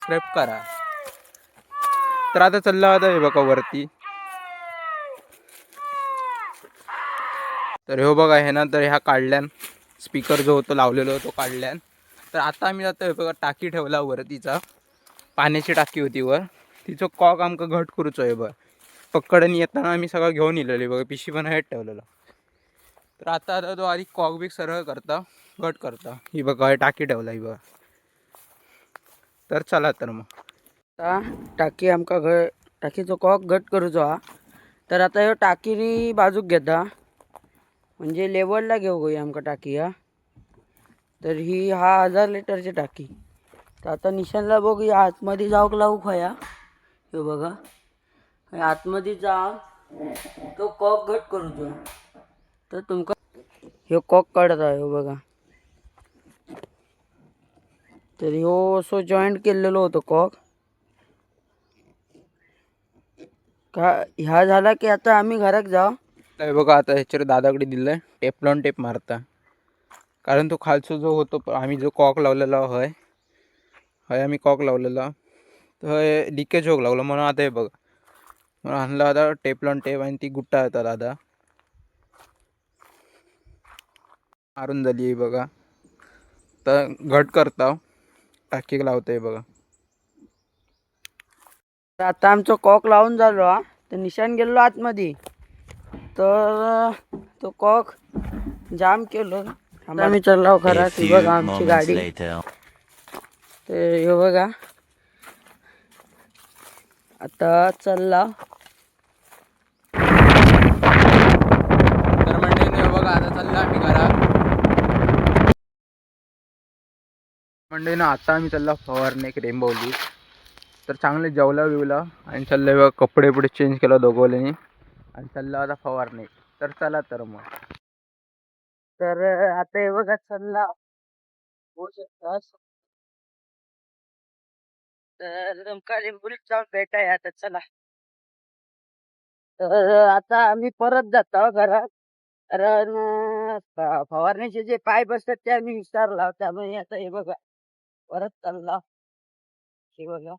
Subscribe करा. तर आता चालला होता हे बघा वरती. तर हे बघा हे ना, तर ह्या काढल्यान स्पीकर जो होतो लावलेलो तो काढल्यान. तर आता आम्ही जातो हे बघा टाकी ठेवला वरतीचा, पाण्याची टाकी होती वर, तिचं कॉक आमका घट करूचो आहे बघ. पकडणी येताना आम्ही सगळं घेऊन इलेली बघा, पिशी पण हेच ठेवलेलं. तर आता तो आधी कॉक बिक सरळ करता, घट करता. ही बघा हे टाकी ठेवला ही बघा. तर चला तर मग आता टाकी आमका टाकीचो कॉक घट करूचो हा. तर आता ह्यो टाकीनी बाजूक घेता, म्हणजे लेवलला घेऊ गई आमका टाकी हा. तर ही 1000 लिटरची टाकी. तर आता निशानला बघ या आतमध्ये जाऊक लावूक हया. हे बघा आतमध्ये जाऊन तो कॉक घट करूचो. तर तुमका ह्यो कॉक काढता ह्यो बघा. तर ह्यो असो जॉईंट केलेलो होतो कॉक का. ह्या झाला की आता आम्ही घरात जाऊ. हे बघा आता ह्याच्यावर दादाकडे दिलंय, टेपलॉन टेप मारता. कारण तो खालचा जो होतो आम्ही जो कॉक लावलेला होय आम्ही कॉक लावलेला तर लिकेज होऊ लागला, म्हणून आता हे बघा म्हणून आणला आता टेपलॉन टेप आणि ती गुट्टा येतात दादा मारून झाली आहे बघा. तर घट करता टाकी लावतंय बघा. तर आता आमचं कॉक लावून झालो हा. तर निशान गेलो आतमध्ये, तर तो कॉक जाम केलो. आम्ही चाललो घरात. ही बघा आमची गाडी. तर हे बघा आता चालला. तर मंडळीने बघा आता चाललं आम्ही घरात. मंडळीनं आता आम्ही चालला फवारणी एक रेंबवली. तर चांगले जेवला बिवला आणि चाललं बघा कपडे पुढे चेंज केला दोघोलेनी आणि चाललं आता फवारणी. तर चला तर मग. तर आता हे बघा चालला होऊ शकतास. तर तुमका लिंबूला जाऊन भेटाय आता चला. तर आता आम्ही परत जातो घरात. कारण फवारणीचे जे पाईप असतात ते आम्ही विसरला, त्यामुळे आता हे बघा परत चालला. हे बघा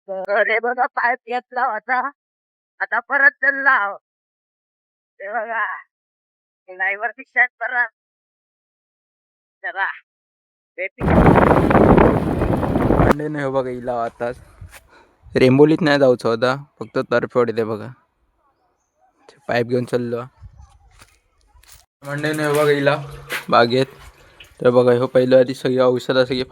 तर हे बघा पाईप घेतला होता, आता परत चालला. हे बघा ड्रायव्हर दिसतात परत. चला मंडळीनं हे बघा इला आता रेंबोलीत नाही जाऊचं होता, फक्त तर्फेवाडी ते बघा पाईप घेऊन चाललो. मंडळीनं हे बघा इला बागेत. तर बघा हो पहिल्या आधी सगळी औषधं सगळी